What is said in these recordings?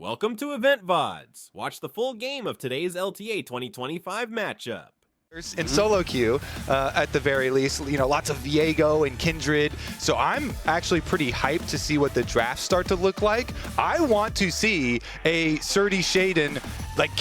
Welcome to Event VODs. Watch the full game of today's LTA 2025 matchup. In solo queue, at the very least, you know, lots of Viego and Kindred. So I'm actually pretty hyped to see what the drafts start to look like. I want to see a Surdy Shaden like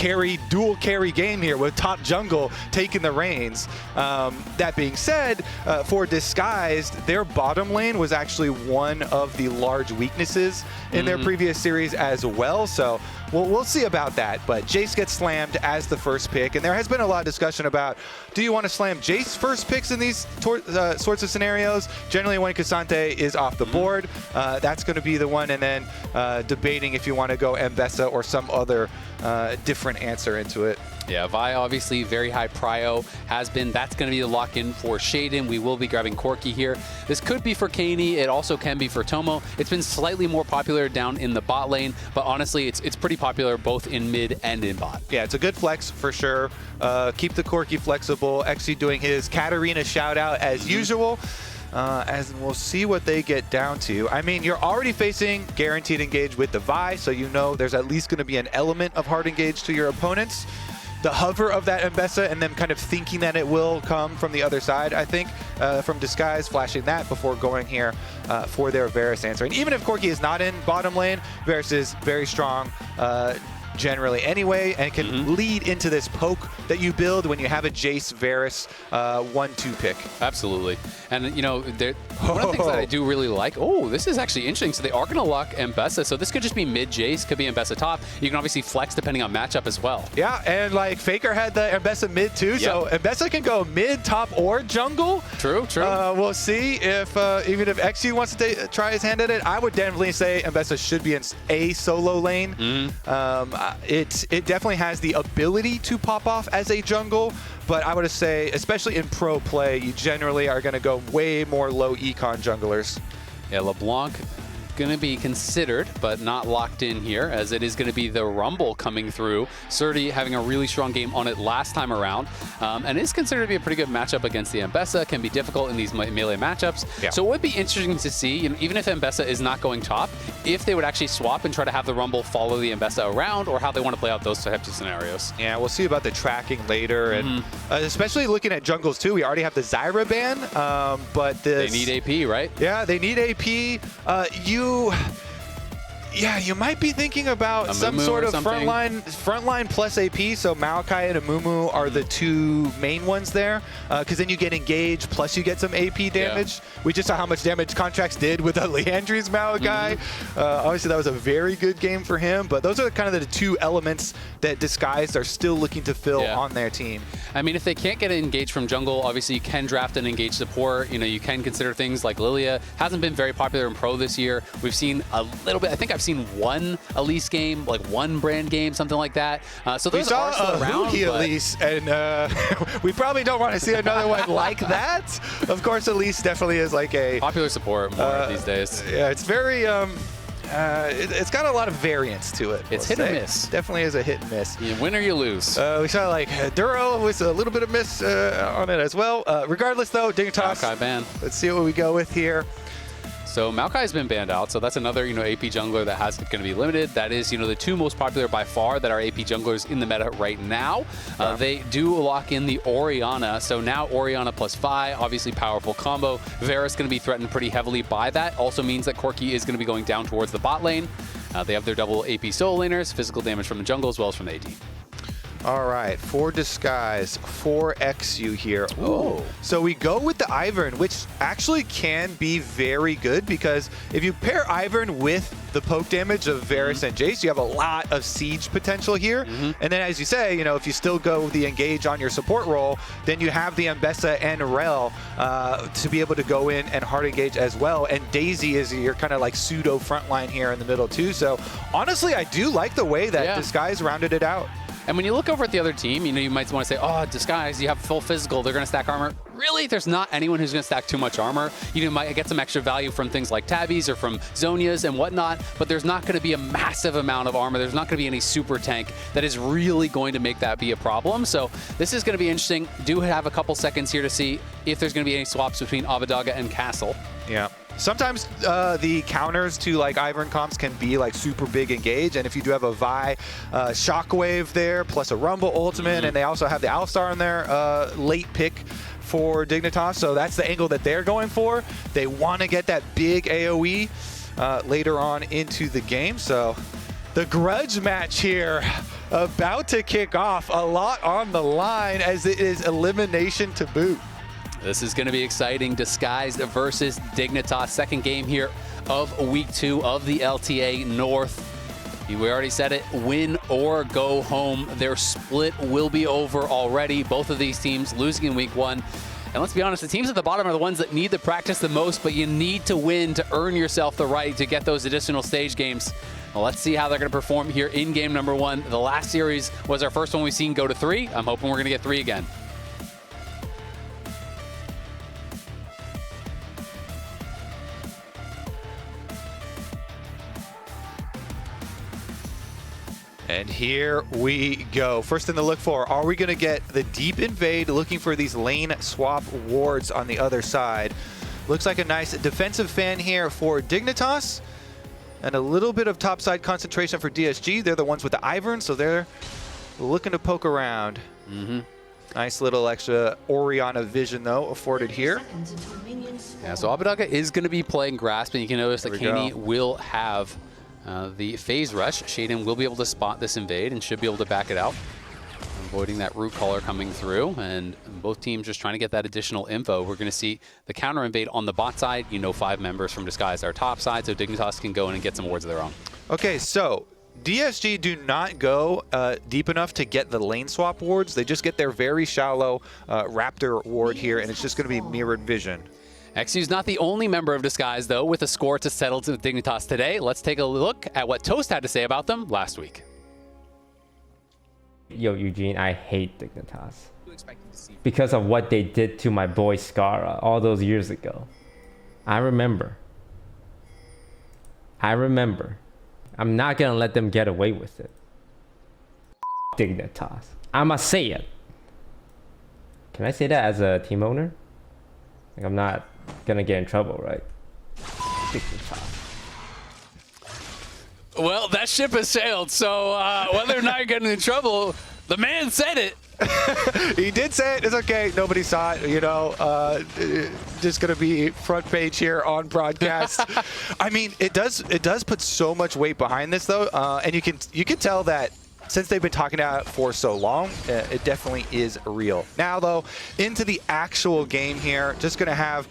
dual carry game here with top jungle taking the reins. That being said, for Disguised, their bottom lane was actually one of the large weaknesses in their previous series as well. So we'll see about that. But Jace gets slammed as the first pick, and there has been a lot of discussion about, do you want to slam Jace first picks in these sorts of scenarios? Generally, when Cassante is off the board, that's going to be the one, and then debating if you want to go Mbessa or some other different answer into it. Yeah, Vi obviously very high prio, has been. That's going to be the lock-in for Shaden. We will be grabbing Corki here. This could be for Kaney. It also can be for Tomo. It's been slightly more popular down in the bot lane, but honestly, it's pretty popular both in mid and in bot. Yeah, it's a good flex for sure. Keep the Corki flexible. Exy doing his Katarina shout-out as usual. As we'll see what they get down to. I mean, you're already facing guaranteed engage with the Vi, so you know there's at least going to be an element of hard engage to your opponents. The hover of that Mbessa and them kind of thinking that it will come from the other side, I think, from Disguise, flashing that before going here for their Varus answer. And even if Corki is not in bottom lane, Varus is very strong generally anyway, and can lead into this poke that you build when you have a Jace Varus 1-2 pick. Absolutely. And you know, one of the things that I do really like, this is actually interesting. So they are going to lock Mbessa. So this could just be mid Jace, could be Mbessa top. You can obviously flex depending on matchup as well. Yeah, and like Faker had the Mbessa mid too, so Mbessa can go mid, top, or jungle. True. We'll see if even if XU wants to try his hand at it. I would definitely say Mbessa should be in a solo lane. It definitely has the ability to pop off as a jungle, but I would say, especially in pro play, you generally are going to go way more low econ junglers. Yeah, LeBlanc going to be considered, but not locked in here, as it is going to be the Rumble coming through. Surdy having a really strong game on it last time around, and is considered to be a pretty good matchup against the Mbessa. Can be difficult in these melee matchups. Yeah. So it would be interesting to see, you know, even if Mbessa is not going top, if they would actually swap and try to have the Rumble follow the Mbessa around, or how they want to play out those types of scenarios. Yeah, we'll see about the tracking later, and especially looking at jungles too. We already have the Zyra ban, but they need AP, right? Yeah, they need AP. You might be thinking about some sort of frontline plus AP. So Maokai and Amumu are the two main ones there, because then you get engaged plus you get some AP damage. Yeah. We just saw how much damage Contracts did with Leandri's Maokai. Obviously, that was a very good game for him, but those are kind of the two elements that Disguised are still looking to fill on their team. I mean, if they can't get engaged from jungle, obviously you can draft an engaged support. You know, you can consider things like Lilia. Hasn't been very popular in pro this year. We've seen a little bit. I think I've seen one Elise game, like one brand game, something like that. So those are still around. Elise, and we probably don't want to see another one like that. Of course, Elise definitely is like a popular support more these days. Yeah, it's very. It's got a lot of variance to it. It's hit and miss. Definitely is a hit and miss. You win or you lose. We saw like Duro with a little bit of miss on it as well. Regardless though, Dignitas. Maokai ban. Let's see what we go with here. So Maokai has been banned out, so that's another, you know, AP jungler that has going to be limited. That is, you know, the two most popular by far that are AP junglers in the meta right now. They do lock in the Orianna, so now Orianna plus Vi, obviously powerful combo. Varus going to be threatened pretty heavily by that. Also means that Corki is going to be going down towards the bot lane. They have their double AP solo laners, physical damage from the jungle as well as from the AD. All right, for Disguise, for XU here. So we go with the Ivern, which actually can be very good, because if you pair Ivern with the poke damage of Varus and Jace, you have a lot of siege potential here. And then, as you say, you know, if you still go the engage on your support role, then you have the Mbessa and Rel to be able to go in and hard engage as well. And Daisy is your kind of like pseudo frontline here in the middle too. So honestly, I do like the way that Disguise rounded it out. And when you look over at the other team, you know, you might want to say, oh, Disguise, you have full physical, they're going to stack armor. Really, there's not anyone who's going to stack too much armor. You might get some extra value from things like Tabbies or from Zonias and whatnot, but there's not going to be a massive amount of armor. There's not going to be any super tank that is really going to make that be a problem. So this is going to be interesting. Do have a couple seconds here to see if there's going to be any swaps between Abadaga and Castle. Yeah. sometimes the counters to like Ivern comps can be like super big engage, and if you do have a Vi Shockwave there, plus a Rumble ultimate, and they also have the Alistar in there, late pick for Dignitas, so that's the angle that they're going for. They want to get that big AoE later on into the game, so the grudge match here about to kick off. A lot on the line as it is elimination to boot. This is going to be exciting. Disguised versus Dignitas. Second game here of week 2 of the LTA North. We already said it, win or go home. Their split will be over already. Both of these teams losing in week 1. And let's be honest, the teams at the bottom are the ones that need the practice the most, but you need to win to earn yourself the right to get those additional stage games. Well, let's see how they're going to perform here in game number 1. The last series was our first one we've seen go to 3. I'm hoping we're going to get 3 again. And here we go. First thing to look for, are we going to get the deep invade, looking for these lane swap wards on the other side? Looks like a nice defensive fan here for Dignitas, and a little bit of topside concentration for DSG. They're the ones with the Ivern, so they're looking to poke around. Nice little extra Orianna vision, though, afforded here. Yeah, so Abbedagge is going to be playing Grasp, and you can notice that Kaney will have the phase rush. Shaden will be able to spot this invade and should be able to back it out, avoiding that root caller coming through. And both teams just trying to get that additional info. We're going to see the counter invade on the bot side. 5 members from Disguise are top side, so Dignitas can go in and get some wards of their own. Okay, so DSG do not go deep enough to get the lane swap wards. They just get their very shallow Raptor ward here, and it's just going to be mirrored vision. XU's not the only member of Disguise, though, with a score to settle to Dignitas today. Let's take a look at what Toast had to say about them last week. Yo, Eugene, I hate Dignitas because of what they did to my boy Scara all those years ago. I remember. I'm not going to let them get away with it. Dignitas. I'ma say it. Can I say that as a team owner? Like, I'm not gonna get in trouble, right? Well, that ship has sailed, so whether or not you're getting in trouble, the man said it. He did say it. It's okay. Nobody saw it. Just gonna be front page here on broadcast. I mean, it does put so much weight behind this, though, and you can tell that since they've been talking about it for so long, it definitely is real. Now, though, into the actual game here. Just gonna have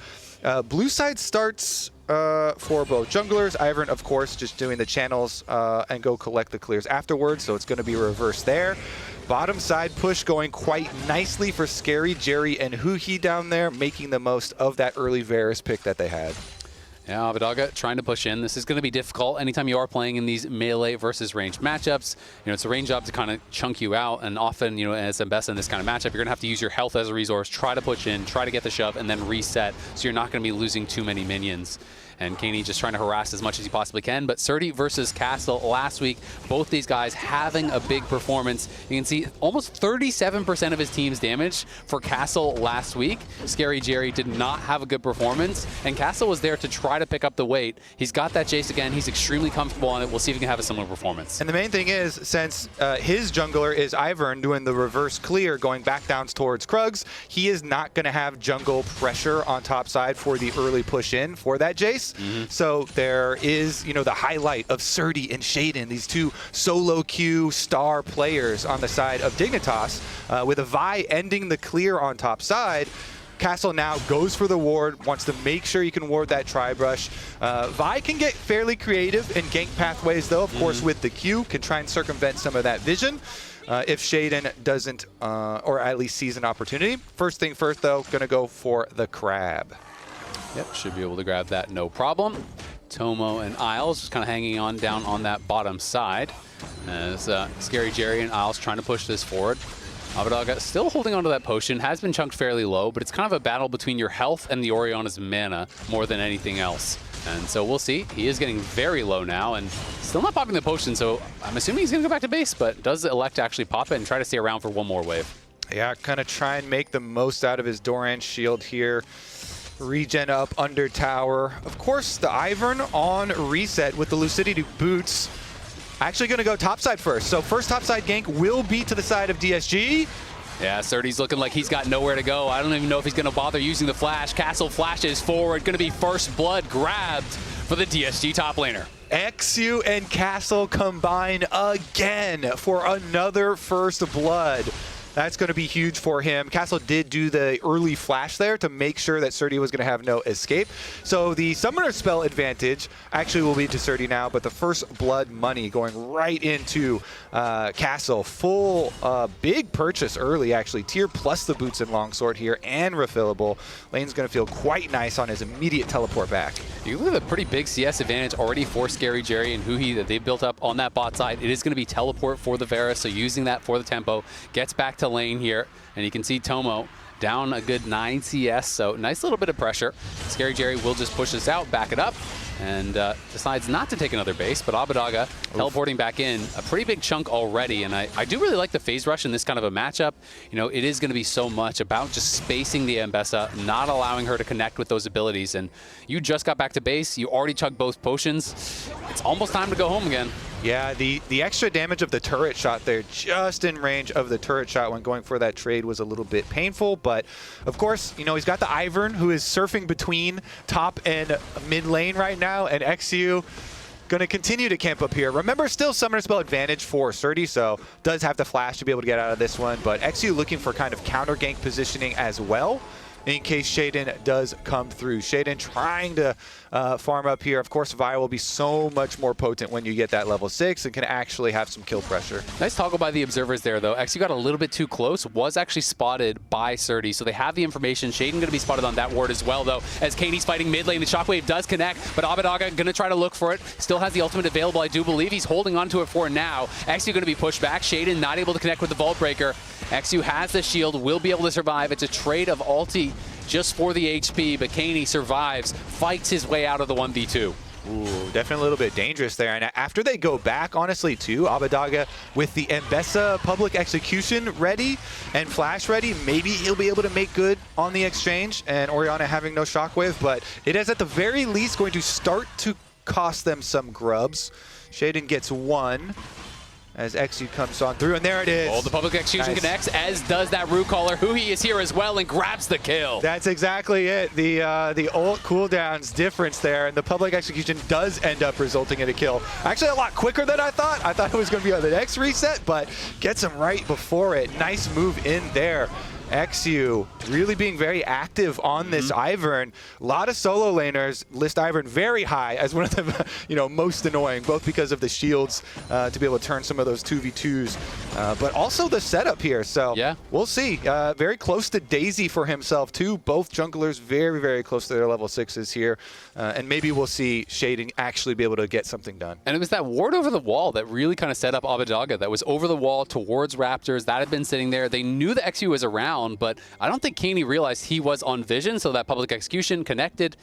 blue side starts for both junglers. Ivern, of course, just doing the channels and go collect the clears afterwards, so it's going to be reverse there. Bottom side push going quite nicely for Scary, Jerry, and Huhi down there, making the most of that early Varus pick that they had. Yeah, Abbedagge trying to push in. This is going to be difficult anytime you are playing in these melee versus ranged matchups. It's a range job to kind of chunk you out, and often, as best in this kind of matchup, you're going to have to use your health as a resource, try to push in, try to get the shove, and then reset, so you're not going to be losing too many minions. And Kaney just trying to harass as much as he possibly can. But Surdy versus Castle last week, both these guys having a big performance. You can see almost 37% of his team's damage for Castle last week. Scary Jerry did not have a good performance, and Castle was there to try to pick up the weight. He's got that Jace again. He's extremely comfortable on it. We'll see if he can have a similar performance. And the main thing is, since his jungler is Ivern doing the reverse clear, going back down towards Krugs, he is not going to have jungle pressure on top side for the early push in for that Jace. So there is, the highlight of Surdy and Shaden, these two solo queue star players on the side of Dignitas, with a Vi ending the clear on top side. Castle now goes for the ward, wants to make sure you can ward that Tri-Brush. Vi can get fairly creative in gank pathways, though, of course, with the Q, can try and circumvent some of that vision. If Shaden doesn't, or at least sees an opportunity. First thing first, though, gonna go for the crab. Yep, should be able to grab that, no problem. Tomo and Isles just kind of hanging on down on that bottom side as Scary Jerry and Isles trying to push this forward. Abbedagge still holding onto that potion, has been chunked fairly low, but it's kind of a battle between your health and the Orianna's mana more than anything else. And so we'll see. He is getting very low now and still not popping the potion, so I'm assuming he's going to go back to base, but does elect to actually pop it and try to stay around for one more wave. Yeah, kind of try and make the most out of his Doran shield here. Regen up under tower. Of course, the Ivern on reset with the Lucidity boots. Actually going to go topside first. So first topside gank will be to the side of DSG. Yeah, Surdy's looking like he's got nowhere to go. I don't even know if he's going to bother using the flash. Castle flashes forward. Going to be first blood grabbed for the DSG top laner. XU and Castle combine again for another first blood. That's going to be huge for him. Castle did do the early flash there to make sure that Surdy was going to have no escape. So the summoner spell advantage actually will be to Surdy now, but the first blood money going right into Castle. Full big purchase early, actually. Tier plus the boots and longsword here and refillable. Lane's going to feel quite nice on his immediate teleport back. You look at a pretty big CS advantage already for Scary Jerry and Huhi that they built up on that bot side. It is going to be teleport for the Varus, so using that for the tempo. Gets back to lane here, and you can see Tomo down a good 9 CS, so nice little bit of pressure. Scary Jerry will just push this out, back it up, and decides not to take another base, but Abbedagga teleporting back in a pretty big chunk already, and I do really like the phase rush in this kind of a matchup. You know, it is going to be so much about just spacing the Ambessa, not allowing her to connect with those abilities, and you just got back to base, you already chugged both potions. It's almost time to go home again. Yeah, the extra damage of the turret shot there, just in range of the turret shot when going for that trade, was a little bit painful. But of course, you know, he's got the Ivern who is surfing between top and mid lane right now, and XU going to continue to camp up here. Remember, still summoner spell advantage for Surdy, so does have the flash to be able to get out of this one. But XU looking for kind of counter gank positioning as well, in case Shaden does come through. Shaden trying to farm up here. Of course, Vi will be so much more potent when you get that level 6 and can actually have some kill pressure. Nice toggle by the observers there, though. XU got a little bit too close, was actually spotted by Surdy, so they have the information. Shaden going to be spotted on that ward as well, though, as Katie's fighting mid lane. The shockwave does connect, but Abbedagga going to try to look for it. Still has the ultimate available. I do believe he's holding on to it for now. XU going to be pushed back. Shaden not able to connect with the Vault Breaker. XU has the shield, will be able to survive. It's a trade of ulti just for the HP, but Kaney survives, fights his way out of the 1v2. Ooh, definitely a little bit dangerous there. And after they go back, honestly, too, Abbedagga with the Ambessa public execution ready and flash ready, maybe he'll be able to make good on the exchange, and Orianna having no shockwave, but it is at the very least going to start to cost them some grubs. Shaden gets one as XU comes on through, and there it is. Oh, the public execution connects, as does that root caller. Huhi is here as well and grabs the kill. That's exactly it. The ult cooldown's difference there, and the public execution does end up resulting in a kill. Actually, a lot quicker than I thought. I thought it was going to be on the next reset, but gets him right before it. Nice move in there. XU really being very active on this Ivern. A lot of solo laners list Ivern very high as one of the most annoying, both because of the shields to be able to turn some of those 2v2s, but also the setup here. So yeah, we'll see. Very close to Daisy for himself too. Both junglers very, very close to their level 6s here, and maybe we'll see Shading actually be able to get something done. And it was that ward over the wall that really kind of set up Abbedagga. That was over the wall towards Raptors. That had been sitting there. They knew the XU was around, but I don't think Kaney realized he was on vision, so that public execution connected.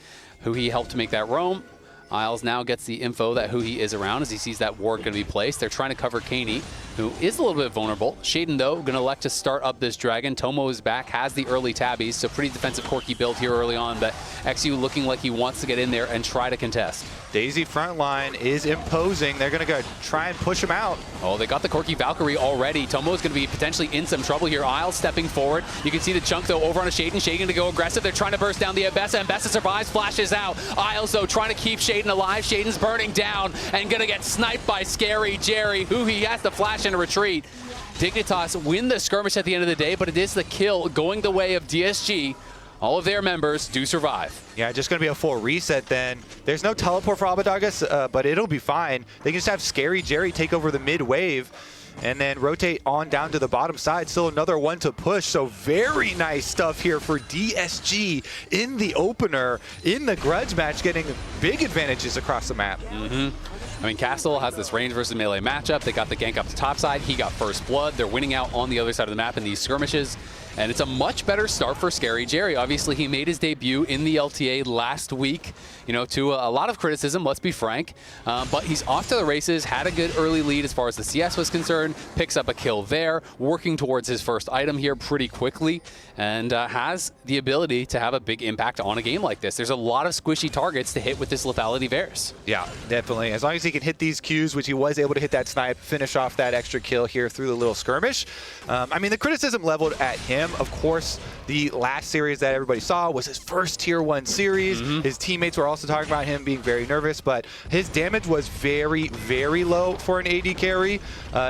Huhi helped to make that roam. Isles now gets the info that Huhi is around as he sees that ward going to be placed. They're trying to cover Kaney, who is a little bit vulnerable. Shaden, though, going to elect to start up this dragon. Tomo is back, has the early tabbies, so pretty defensive Corki build here early on, but XU looking like he wants to get in there and try to contest. Daisy front line is imposing. They're going to go try and push him out. Oh, they got the Corki Valkyrie already. Tomo's going to be potentially in some trouble here. Isles stepping forward. You can see the chunk, though, over on a Shaden. Shaden to go aggressive. They're trying to burst down the Ambessa. Ambessa survives, flashes out. Isles, though, trying to keep Shaden alive. Shaden's burning down and going to get sniped by Scary Jerry, who he has to flash in a retreat. Dignitas win the skirmish at the end of the day, but it is the kill going the way of DSG. All of their members do survive. Yeah, just going to be a full reset then. There's no teleport for Abbedagga, but it'll be fine. They can just have Scary Jerry take over the mid wave and then rotate on down to the bottom side. Still another one to push, so very nice stuff here for DSG in the opener, in the grudge match, getting big advantages across the map. I mean, Castle has this range versus melee matchup. They got the gank up the top side. He got first blood. They're winning out on the other side of the map in these skirmishes. And it's a much better start for Scary Jerry. Obviously, he made his debut in the LTA last week, you know, to a lot of criticism, let's be frank. But he's off to the races, had a good early lead as far as the CS was concerned, picks up a kill there, working towards his first item here pretty quickly, and has the ability to have a big impact on a game like this. There's a lot of squishy targets to hit with this lethality Varus. Yeah, definitely. As long as he can hit these Qs, which he was able to hit that snipe, finish off that extra kill here through the little skirmish. I mean, the criticism leveled at him, of course, the last series that everybody saw was his first Tier 1 series. His teammates were also talking about him being very nervous, but his damage was very, very low for an AD carry.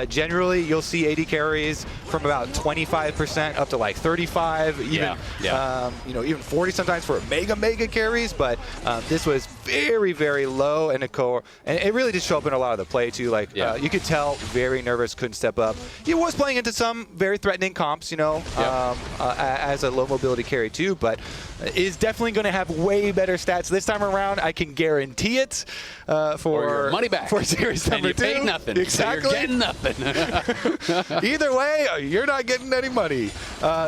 Generally, you'll see AD carries from about 25% up to like 35, even you know, even 40 sometimes for mega carries. But this was very, very low, and it really did show up in a lot of the play too. Like you could tell, very nervous, couldn't step up. He was playing into some very threatening comps, you know, as a low mobility carry too, but is definitely going to have way better stats this time around. I can guarantee it. For your money back for series number 2. Paid nothing. Exactly. So you're getting nothing. Either way, you're not getting any money.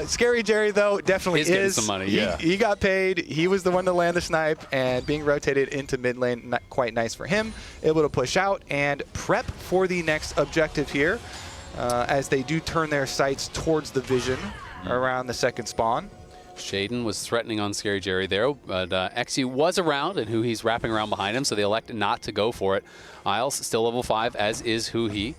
Scary Jerry though definitely is getting some money. He got paid. He was the one to land the snipe, and being rotated into mid lane, not quite nice for him. Able to push out and prep for the next objective here, as they do turn their sights towards the vision around the second spawn. Shaden was threatening on Scary Jerry there, but XU was around and he's wrapping around behind him, so they elected not to go for it. Isles still level 5, as is Huhi,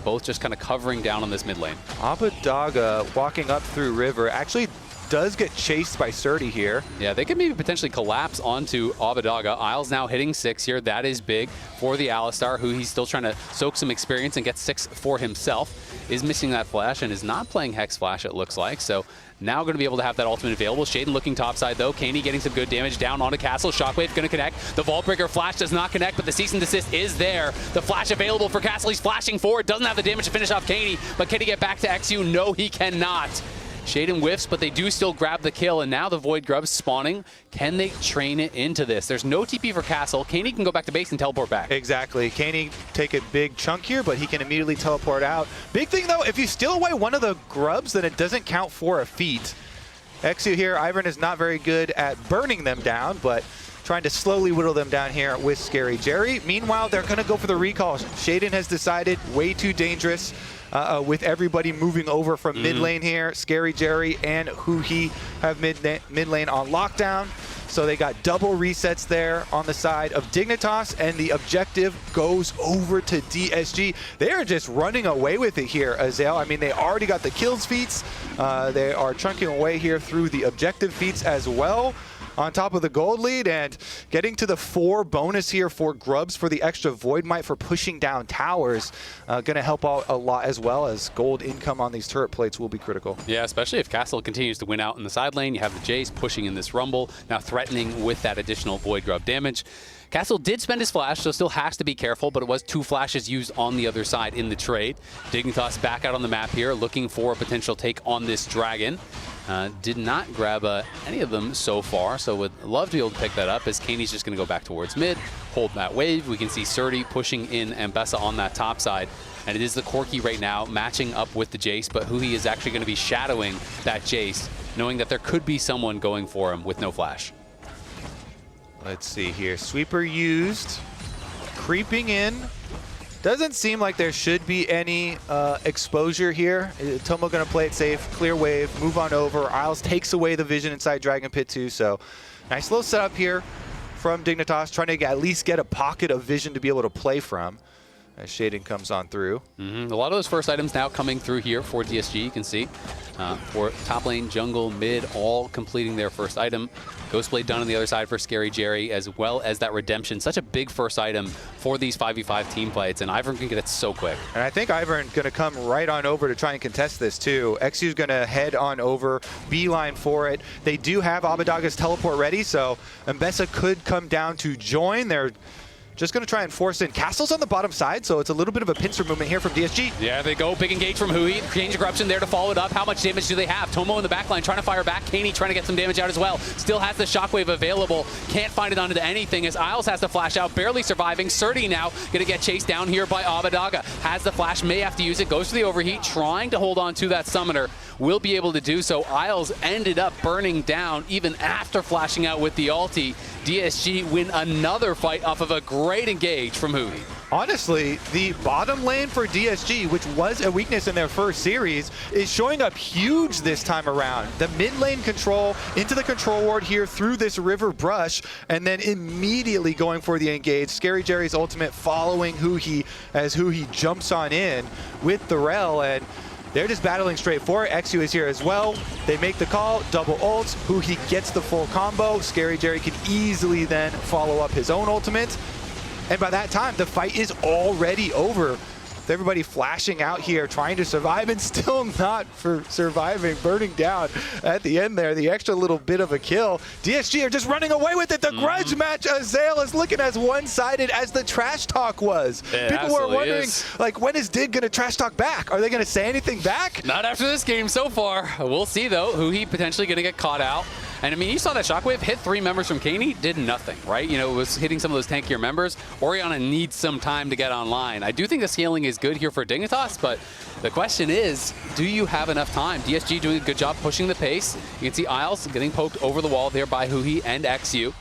both just kind of covering down on this mid lane. Abadaga walking up through river actually does get chased by Surdy here. Yeah, they could maybe potentially collapse onto Abadaga. Isles now hitting 6 here. That is big for the Alistar, who he's still trying to soak some experience and get 6 for himself. Is missing that flash and is not playing Hex Flash, it looks like. So now going to be able to have that ultimate available. Shaden looking topside though. Kaney getting some good damage down onto Castle. Shockwave going to connect. The Vault Breaker flash does not connect, but the cease and desist is there. The flash available for Castle. He's flashing forward. Doesn't have the damage to finish off Kaney, but can he get back to XU? No, he cannot. Shaden whiffs, but they do still grab the kill, and now the Void Grub's spawning. Can they train it into this? There's no TP for Castle. Kaney can go back to base and teleport back. Exactly. Kaney take a big chunk here, but he can immediately teleport out. Big thing, though, if you steal away one of the grubs, then it doesn't count for a feat. XU here, Ivern is not very good at burning them down, but trying to slowly whittle them down here with Scary Jerry. Meanwhile, they're going to go for the recall. Shaden has decided way too dangerous. With everybody moving over from mid lane here. Scary Jerry and Huhi have mid lane on lockdown. So they got double resets there on the side of Dignitas, and the objective goes over to DSG. They are just running away with it here, Azael. I mean, they already got the kills feats. They are chunking away here through the objective feats as well, on top of the gold lead, and getting to the 4 bonus here for Grubs for the extra Void Might for pushing down towers. Going to help out a lot, as well as gold income on these turret plates will be critical. Yeah, especially if Castle continues to win out in the side lane. You have the Jace pushing in this Rumble, now threatening with that additional Void Grub damage. Castle did spend his flash, so still has to be careful, but it was 2 flashes used on the other side in the trade. Dignitas back out on the map here, looking for a potential take on this dragon. Did not grab any of them so far, so would love to be able to pick that up, as Kaney's just going to go back towards mid, hold that wave. We can see Surdy pushing in Ambessa on that top side, and it is the Corki right now matching up with the Jace, but Huhi is actually going to be shadowing that Jace, knowing that there could be someone going for him with no flash. Let's see here. Sweeper used. Creeping in. Doesn't seem like there should be any exposure here. Tomo going to play it safe. Clear wave. Move on over. Isles takes away the vision inside Dragon Pit 2. So nice little setup here from Dignitas. Trying to at least get a pocket of vision to be able to play from as Shaden comes on through. A lot of those first items now coming through here for DSG, you can see. For top lane, jungle, mid, all completing their first item. Ghostblade done on the other side for Scary Jerry, as well as that Redemption. Such a big first item for these 5v5 team fights, and Ivern can get it so quick. And I think Ivern going to come right on over to try and contest this too. XU's going to head on over, beeline for it. They do have Abadaga's teleport ready, so Ambessa could come down to join. They're just going to try and force in. Castle's on the bottom side, so it's a little bit of a pincer movement here from DSG. Yeah, they go. Big engage from Hui. Change of Corruption there to follow it up. How much damage do they have? Tomo in the back line trying to fire back. Kaney trying to get some damage out as well. Still has the Shockwave available. Can't find it onto anything as Isles has to flash out. Barely surviving. Surdy now going to get chased down here by Abadaga. Has the flash. May have to use it. Goes for the overheat. Trying to hold on to that summoner. Will be able to do so. Isles ended up burning down even after flashing out with the ulti. DSG win another fight off of a great engage from Hui. Honestly, the bottom lane for DSG, which was a weakness in their first series, is showing up huge this time around. The mid lane control into the control ward here through this river brush, and then immediately going for the engage. Scary Jerry's ultimate following Hui as Hui jumps on in with the rel, and they're just battling straight for it. XU is here as well. They make the call, double ults. Hui gets the full combo. Scary Jerry can easily then follow up his own ultimate. And by that time, the fight is already over. With everybody flashing out here, trying to survive, and still not for surviving, burning down at the end there. The extra little bit of a kill. DSG are just running away with it. The grudge match, Azael is looking as one-sided as the trash talk was. People were wondering, like, when is Dig gonna trash talk back? Are they gonna say anything back? Not after this game so far. We'll see though. Hui potentially gonna get caught out. And I mean, you saw that Shockwave hit 3 members from Kaney, did nothing, right? You know, it was hitting some of those tankier members. Orianna needs some time to get online. I do think the scaling is good here for Dignitas, but the question is, do you have enough time? DSG doing a good job pushing the pace. You can see Isles getting poked over the wall there by Hui and XU.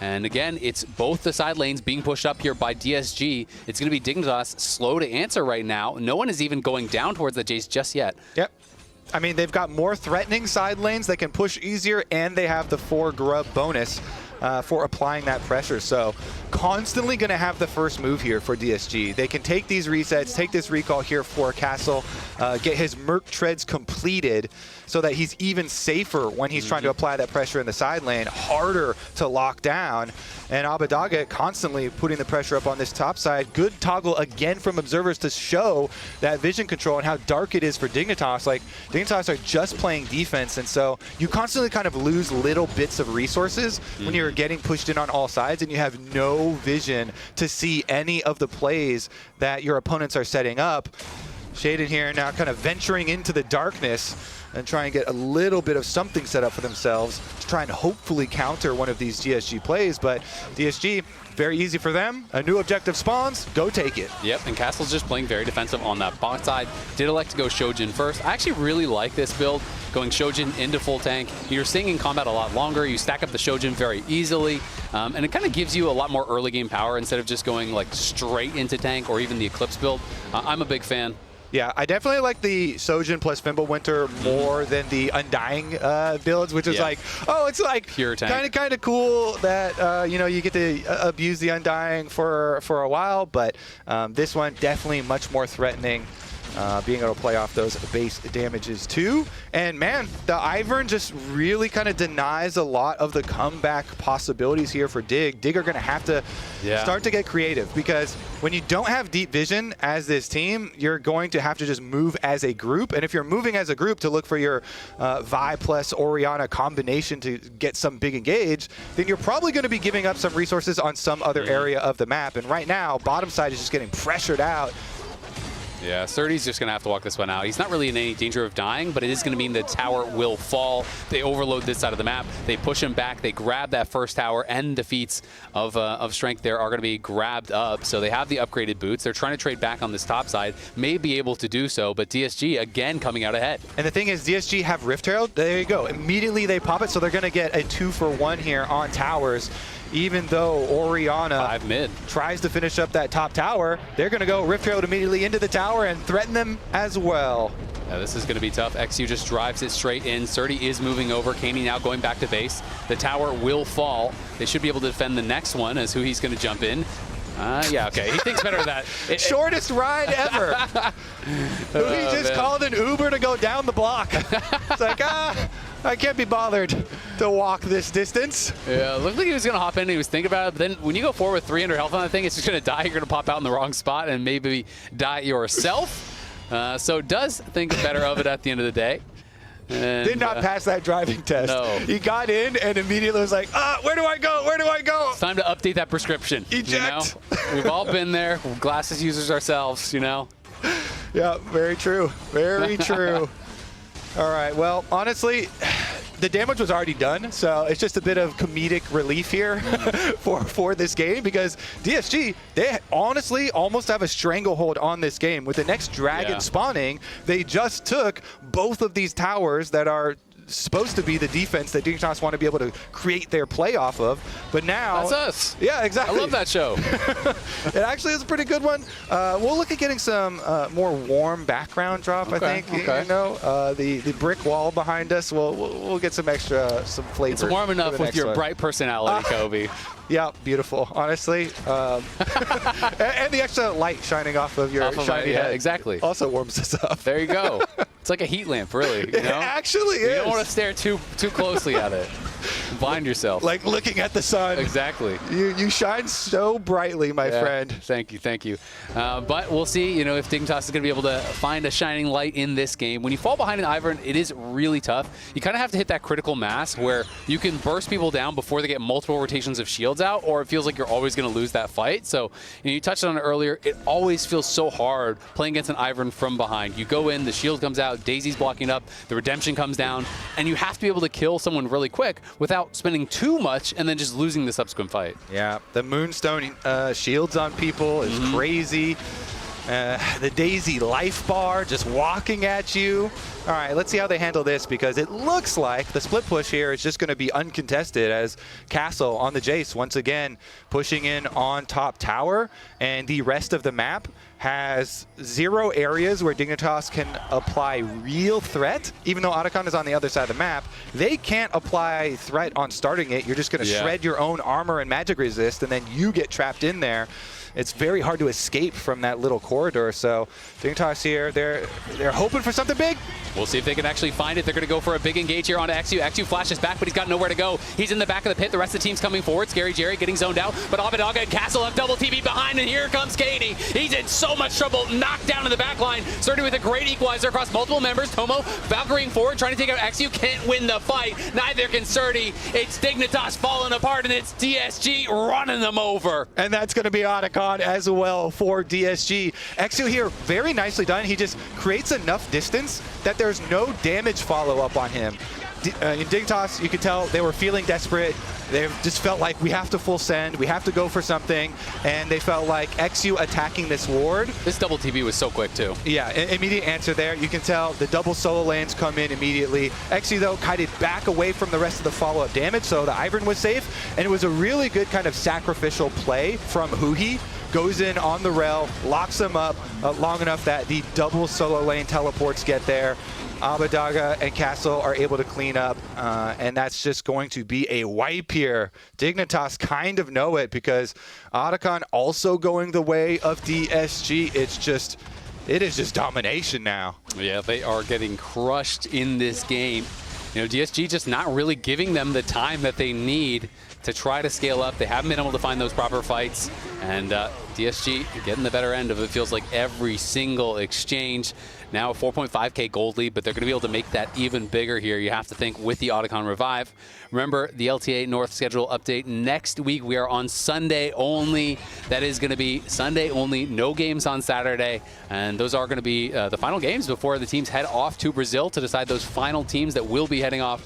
And again, it's both the side lanes being pushed up here by DSG. It's going to be Dignitas slow to answer right now. No one is even going down towards the Jace just yet. Yep. I mean, they've got more threatening side lanes that can push easier, and they have the 4 grub bonus for applying that pressure. So constantly going to have the first move here for DSG. They can take these resets, take this recall here for Castle, get his Merc Treads completed so that he's even safer when he's trying to apply that pressure in the side lane, harder to lock down. And Abadaga constantly putting the pressure up on this top side. Good toggle again from observers to show that vision control and how dark it is for Dignitas. Like, Dignitas are just playing defense, and so you constantly kind of lose little bits of resources when you're getting pushed in on all sides and you have no vision to see any of the plays that your opponents are setting up. Shaden here now kind of venturing into the darkness and try and get a little bit of something set up for themselves to try and hopefully counter one of these DSG plays. But DSG, very easy for them. A new objective spawns, go take it. Yep, and Castle's just playing very defensive on that bot side. Did elect to go Shojin first. I actually really like this build, going Shojin into full tank. You're staying in combat a lot longer. You stack up the Shojin very easily, and it kind of gives you a lot more early game power instead of just going like straight into tank or even the Eclipse build. I'm a big fan. Yeah, I definitely like the Sojin plus Fimbulwinter more than the Undying builds, which is like, oh, it's like kind of cool that you know, you get to abuse the Undying for a while, but this one definitely much more threatening. Being able to play off those base damages too. And man, the Ivern just really kind of denies a lot of the comeback possibilities here for Dig. Dig are going to have to start to get creative, because when you don't have deep vision as this team, you're going to have to just move as a group. And if you're moving as a group to look for your Vi plus Orianna combination to get some big engage, then you're probably going to be giving up some resources on some other area of the map. And right now, bottom side is just getting pressured out. Yeah, Surdy's just going to have to walk this one out. He's not really in any danger of dying, but it is going to mean the tower will fall. They overload this side of the map. They push him back. They grab that first tower, and defeats of strength there are going to be grabbed up. So they have the upgraded boots. They're trying to trade back on this top side. May be able to do so, but DSG, again, coming out ahead. And the thing is, DSG have Rift Herald. There you go. Immediately they pop it, so they're going to get a 2-for-1 here on towers. Even though Orianna tries to finish up that top tower, they're going to go Rift Herald immediately into the tower and threaten them as well. Yeah, this is going to be tough. XU just drives it straight in. Surdy is moving over. Kaney now going back to base. The tower will fall. They should be able to defend the next one, as Hui's going to jump in. Yeah, okay. He thinks better of that. Shortest ride ever. Hui just called an Uber to go down the block. It's like, I can't be bothered to walk this distance. Yeah, looked like he was going to hop in and he was thinking about it, but then when you go forward with 300 health on that thing, it's just going to die. You're going to pop out in the wrong spot and maybe die yourself. So does think better of it at the end of the day. And, did not pass that driving test. No. He got in and immediately was like, where do I go? Where do I go? It's time to update that prescription. Eject. You know? We've all been there. Glasses users ourselves, you know? Yeah, very true. Very true. All right, well, honestly, the damage was already done, so it's just a bit of comedic relief here for this game, because DSG, they honestly almost have a stranglehold on this game. With the next dragon spawning, they just took both of these towers that are supposed to be the defense that Dignitas want to be able to create their play off of, but now that's us. Yeah, exactly. I love that show. It actually is a pretty good one. We'll look at getting some more warm background drop. I think you know the brick wall behind us. We'll get some flavor. It's warm enough with your bright personality, Kobe. Yeah, beautiful. Honestly, and the extra light shining off of your shiny head. Exactly. Also warms us up. There you go. It's like a heat lamp, really. You know? It actually is. You don't want to stare too closely at it. Blind yourself. Like looking at the sun. Exactly. You shine so brightly, my friend. Thank you, thank you. But we'll see, you know, if Dignitas is going to be able to find a shining light in this game. When you fall behind an Ivern, it is really tough. You kind of have to hit that critical mass where you can burst people down before they get multiple rotations of shields out, or it feels like you're always going to lose that fight. So you touched on it earlier. It always feels so hard playing against an Ivern from behind. You go in, the shield comes out, Daisy's blocking up, the redemption comes down, and you have to be able to kill someone really quick without spending too much and then just losing the subsequent fight. Yeah, the Moonstone shields on people is crazy. The Daisy life bar just walking at you. All right, let's see how they handle this, because it looks like the split push here is just going to be uncontested, as Castle on the Jace once again pushing in on top tower, and the rest of the map has 0 areas where Dignitas can apply real threat. Even though Otacon is on the other side of the map, they can't apply threat on starting it. You're just going to shred your own armor and magic resist, and then you get trapped in there. It's very hard to escape from that little corridor. So Dignitas here, they're hoping for something big. We'll see if they can actually find it. They're going to go for a big engage here onto XU. XU flashes back, but he's got nowhere to go. He's in the back of the pit. The rest of the team's coming forward. Scary Jerry getting zoned out, but Abadaga and Castle have double TV behind, and here comes Katie. He's in so much trouble, knocked down in the back line. Starting with a great equalizer across multiple members. Tomo Valkyrieing forward, trying to take out XU. Can't win the fight. Neither can Surdy. It's Dignitas falling apart, and it's DSG running them over. And that's going to be Otacon as well for DSG. XU here, very nicely done. He just creates enough distance that there's no damage follow-up on him. In Dignitas, you could tell they were feeling desperate. They just felt like we have to full send, we have to go for something, and they felt like XU attacking this ward. This double TV was so quick too. Yeah, immediate answer there. You can tell the double solo lanes come in immediately. XU though kited back away from the rest of the follow-up damage, so the Ivern was safe, and it was a really good kind of sacrificial play from Huhi. Goes in on the rail, locks them up long enough that the double solo lane teleports get there. Abadaga and Castle are able to clean up, and that's just going to be a wipe here. Dignitas kind of know it, because Otacon also going the way of DSG. It is just domination now. Yeah, they are getting crushed in this game. You know, DSG just not really giving them the time that they need to try to scale up. They haven't been able to find those proper fights, and DSG getting the better end of it, feels like every single exchange. Now a 4.5k gold lead, but they're going to be able to make that even bigger here, you have to think, with the Otacon revive. Remember, the LTA North schedule update next week. We are on Sunday only. That is going to be Sunday only, no games on Saturday. And those are going to be the final games before the teams head off to Brazil to decide those final teams that will be heading off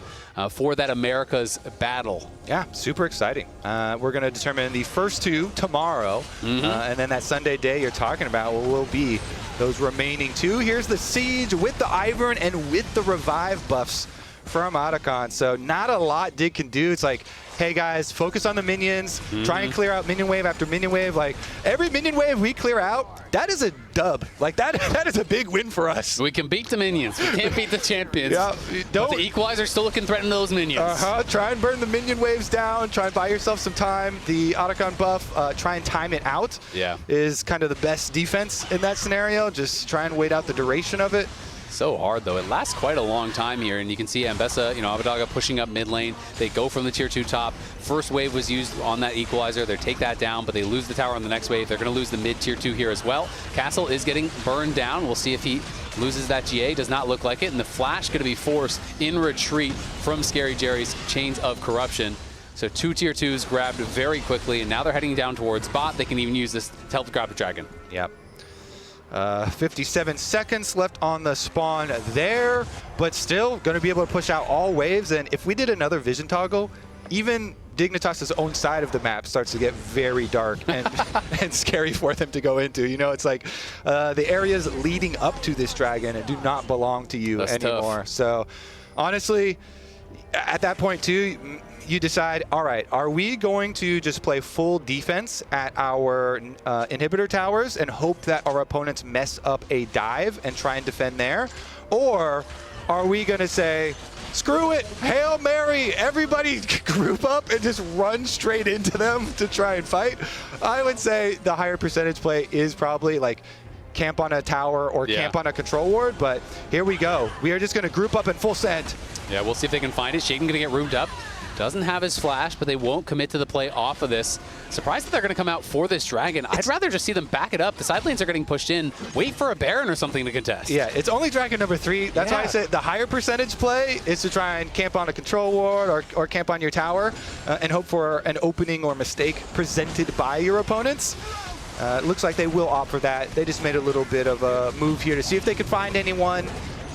for that America's battle. Yeah, super exciting. We're going to determine the first 2 tomorrow, and then that Sunday day you're talking about will be those remaining 2. Here's the Siege with the Ivern and with the Revive buffs from Otacon. So not a lot Dig can do. It's like, hey guys, focus on the minions, try and clear out minion wave after minion wave. Like, every minion wave we clear out, that is a dub. Like, that is a big win for us. We can beat the minions. We can't beat the champions. Yeah, but the equalizer still can threaten those minions. Try and burn the minion waves down. Try and buy yourself some time. The Otacon buff, try and time it out, is kind of the best defense in that scenario. Just try and wait out the duration of it. So hard, though. It lasts quite a long time here, and you can see Ambessa, Abadaga pushing up mid lane. They go from the tier 2 top. First wave was used on that equalizer. They take that down, but they lose the tower on the next wave. They're going to lose the mid tier 2 here as well. Castle is getting burned down. We'll see if he loses that GA. Does not look like it, and the flash going to be forced in retreat from Scary Jerry's Chains of Corruption. So 2 tier 2s grabbed very quickly, and now they're heading down towards bot. They can even use this to help grab the dragon. Yep. 57 seconds left on the spawn there, but still going to be able to push out all waves. And if we did another vision toggle, even Dignitas' own side of the map starts to get very dark and, and scary for them to go into. It's like the areas leading up to this dragon do not belong to you anymore. Tough. So honestly, at that point too, you decide, all right, are we going to just play full defense at our inhibitor towers and hope that our opponents mess up a dive and try and defend there? Or are we going to say, screw it, Hail Mary, everybody group up and just run straight into them to try and fight? I would say the higher percentage play is probably like camp on a tower or camp on a control ward, but here we go. We are just going to group up in full send. Yeah, we'll see if they can find it. Shaden going to get roomed up. Doesn't have his flash, but they won't commit to the play off of this. Surprised that they're going to come out for this dragon. I'd rather just see them back it up. The side lanes are getting pushed in. Wait for a Baron or something to contest. Yeah, it's only dragon number 3. That's why I said the higher percentage play is to try and camp on a control ward or camp on your tower and hope for an opening or mistake presented by your opponents. It looks like they will opt for that. They just made a little bit of a move here to see if they could find anyone.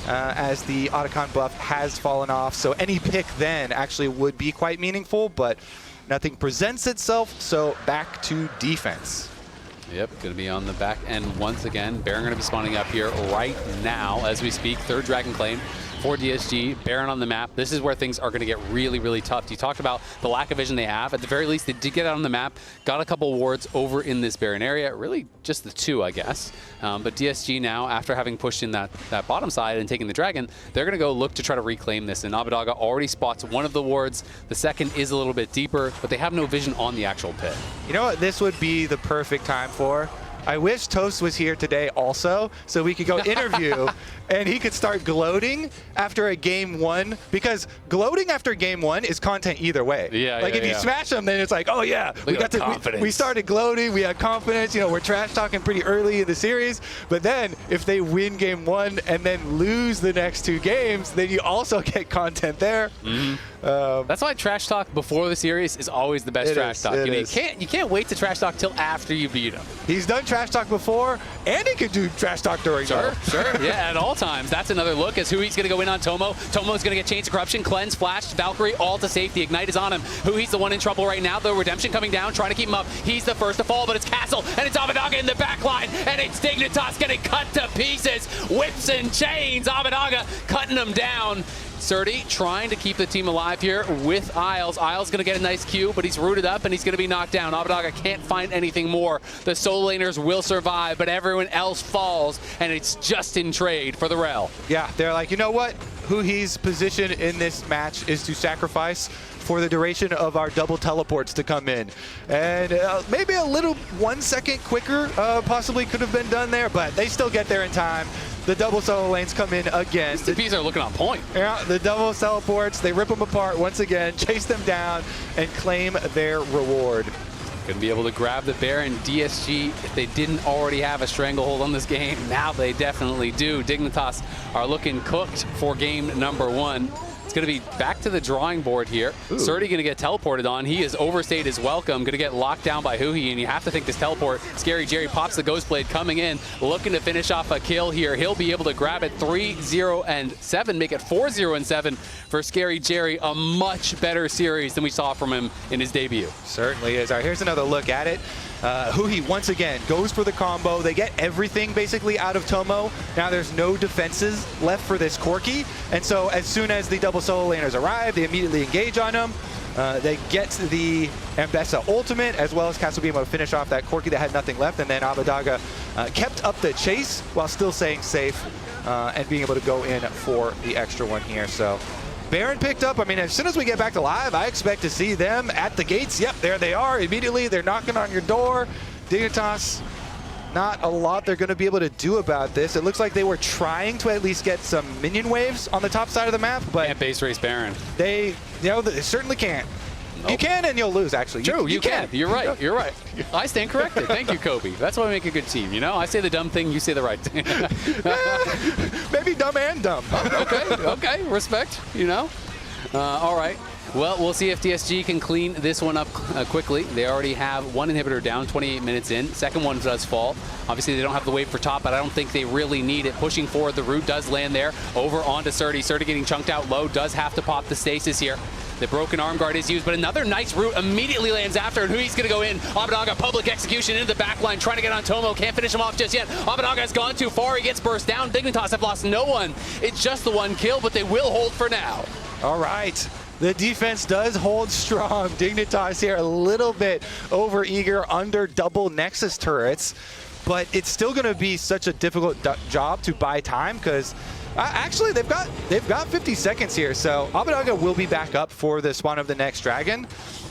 As the Otacon buff has fallen off. So any pick then actually would be quite meaningful, but nothing presents itself, so back to defense. Yep, going to be on the back end once again. Baron going to be spawning up here right now as we speak. Third dragon claim for DSG. Baron on the map. This is where things are going to get really, really tough. You talked about the lack of vision they have. At the very least, they did get out on the map, got a couple wards over in this Baron area. Really just the 2, I guess. But DSG now, after having pushed in that bottom side and taking the dragon, they're going to go look to try to reclaim this. And Abadaga already spots one of the wards. The second is a little bit deeper, but they have no vision on the actual pit. You know what this would be the perfect time for? I wish Toast was here today also, so we could go interview and he could start gloating after a game 1, because gloating after game 1 is content either way. Like if you smash them, then it's like, oh yeah, we started gloating, we had confidence, we're trash talking pretty early in the series. But then if they win game 1 and then lose the next 2 games, then you also get content there. That's why trash talk before the series is always the best trash talk. You can't wait to trash talk till after you beat them. He's done trash talk before, and he could do trash talk during. Sure. Yeah, at all times. That's another look as Hui's going to go in on Tomo. Tomo's going to get Chains of Corruption, Cleanse, Flash, Valkyrie, all to safety. Ignite is on him. Hui's the one in trouble right now. The Redemption coming down, trying to keep him up. He's the first to fall, but it's Castle, and it's Abadaga in the back line, and it's Dignitas getting cut to pieces. Whips and chains. Abadaga cutting him down. Surdy trying to keep the team alive here with Isles. Isles going to get a nice Q, but he's rooted up and he's going to be knocked down. Abadaga can't find anything more. The solo laners will survive, but everyone else falls, and it's just in trade for the Rel. Yeah, they're like, you know what? Hui's position in this match is to sacrifice for the duration of our double teleports to come in. And maybe a little 1 second quicker possibly could have been done there, but they still get there in time. The double solo lanes come in again. The TPs are looking on point. Yeah, the double teleports, they rip them apart once again, chase them down, and claim their reward. Going to be able to grab the Baron. DSG, if they didn't already have a stranglehold on this game, now they definitely do. Dignitas are looking cooked for game number 1. It's going to be back to the drawing board here. Surdy going to get teleported on. He has overstayed his welcome. Going to get locked down by Hui, and you have to think this teleport. Scary Jerry pops the Ghost Blade coming in, looking to finish off a kill here. He'll be able to grab it 3-0-7, make it 4-0-7 for Scary Jerry. A much better series than we saw from him in his debut. Certainly is. All right, here's another look at it. Hui once again goes for the combo. They get everything basically out of Tomo. Now there's no defenses left for this Corki, and so as soon as the double solo laners arrive, they immediately engage on him. They get the Ambessa ultimate, as well as Castle being able to finish off that Corki that had nothing left, and then Abadaga kept up the chase while still staying safe and being able to go in for the extra one here. So Baron picked up. I mean, as soon as we get back to live, I expect to see them at the gates. Yep, there they are. Immediately, they're knocking on your door. Dignitas not a lot they're going to be able to do about this. It looks like they were trying to at least get some minion waves on the top side of the map, but Can't base race Baron. they certainly can't. Nope. You can and you'll lose, actually. True, you can. You're right. You're right. I stand corrected. Thank you, Kobe. That's why we make a good team. You know, I say the dumb thing, you say the right thing. Maybe dumb and dumb. Okay. Respect. You know. All right. Well, we'll see if DSG can clean this one up quickly. They already have one inhibitor down, 28 minutes in. Second one does fall. Obviously, they don't have the wave for top, but I don't think they really need it. Pushing forward, the root does land there. Over onto Surdy. Surdy getting chunked out low, does have to pop the stasis here. The broken arm guard is used, but another nice root immediately lands after, and Hui's going to go in. Abadaga, public execution into the back line, trying to get on Tomo. Can't finish him off just yet. Abadaga has gone too far. He gets burst down. Dignitas have lost no one. It's just the one kill, but they will hold for now. All right. The defense does hold strong. Dignitas here a little bit over-eager under double Nexus turrets, but it's still going to be such a difficult job to buy time because actually they've got 50 seconds here. So Abadaga will be back up for the spawn of the next dragon,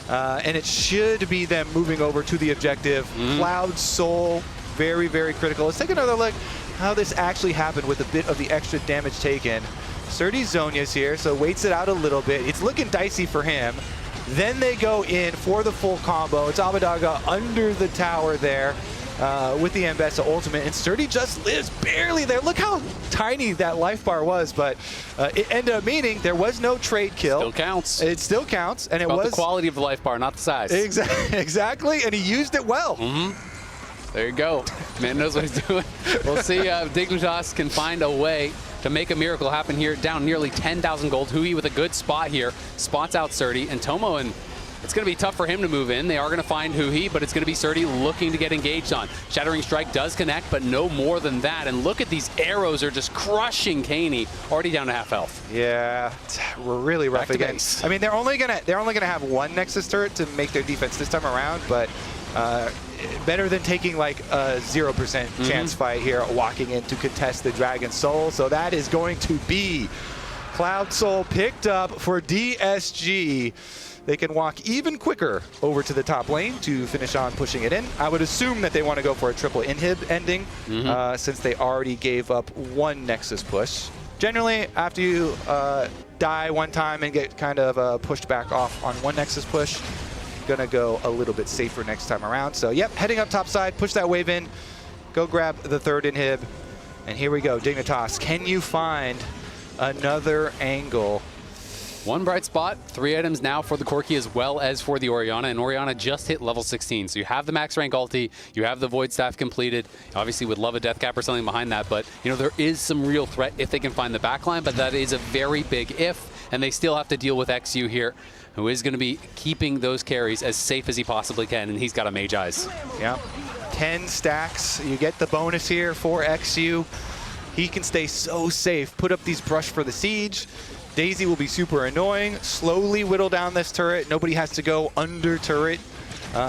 and it should be them moving over to the objective. Cloud Soul, very, very critical. Let's take another look how this actually happened with a bit of the extra damage taken. Surdy Zonia's here, so waits it out a little bit. It's looking dicey for him. Then they go in for the full combo. It's Abadaga under the tower there with the Ambessa ultimate, and Surdy just lives barely there. Look how tiny that life bar was, but it ended up meaning there was no trade kill. Still counts. It still counts, and It's it about was the quality of the life bar, not the size. Exactly, and he used it well. There you go. Man knows what he's doing. We'll see if Dignitas can find a way to make a miracle happen here. Down nearly 10,000 gold. Hui with a good spot here. Spots out Surdy. And Tomo, and it's going to be tough for him to move in. They are going to find Hui, but it's going to be Surdy looking to get engaged on. Shattering Strike does connect, but no more than that. And look at these arrows are just crushing Kaney. Already down to half health. Yeah, we're really rough Back to again. base. I mean, they're only gonna have one Nexus turret to make their defense this time around, but better than taking like a 0% chance fight here, walking in to contest the Dragon Soul. So that is going to be Cloud Soul picked up for DSG. They can walk even quicker over to the top lane to finish on pushing it in. I would assume that they want to go for a triple inhib ending since they already gave up one Nexus push. Generally, after you die one time and get kind of pushed back off on one Nexus push, gonna go a little bit safer next time around. So yep, heading up top side, push that wave in, go grab the third inhib, and here we go. Dignitas, can you find another angle? One bright spot, 3 items now for the Corki as well as for the Orianna, and Orianna just hit level 16. So you have the max rank ulti, you have the Void Staff completed. Obviously would love a Death Cap or something behind that, but you know, there is some real threat if they can find the backline, but that is a very big if, and they still have to deal with XU here, who is going to be keeping those carries as safe as he possibly can, and he's got a Mage Eyes. Yep, 10 stacks. You get the bonus here for XU. He can stay so safe, put up these brush for the siege. Daisy will be super annoying, slowly whittle down this turret. Nobody has to go under turret.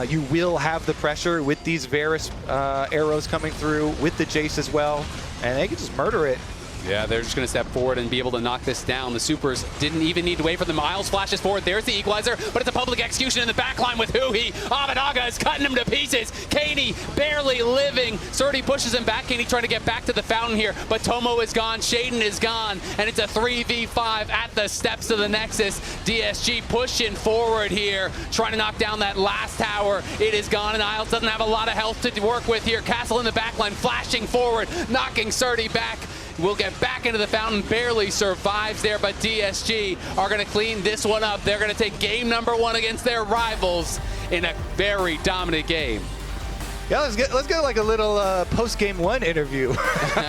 You will have the pressure with these Varus arrows coming through, with the Jace as well, and they can just murder it. Yeah, they're just going to step forward and be able to knock this down. The Supers didn't even need to wait for the Miles flashes forward. There's the equalizer, but it's a public execution in the backline with Hui. Abadaga is cutting him to pieces. Kaney barely living. Surdy pushes him back. Kaney trying to get back to the fountain here, but Tomo is gone. Shaden is gone, and it's a 3v5 at the steps of the Nexus. DSG pushing forward here, trying to knock down that last tower. It is gone, and Isles doesn't have a lot of health to work with here. Castle in the backline, flashing forward, knocking Surdy back. Will get back into the fountain, barely survives there, but DSG are going to clean this one up. They're going to take game number 1 against their rivals in a very dominant game. Yeah, let's get like a little post-game 1 interview.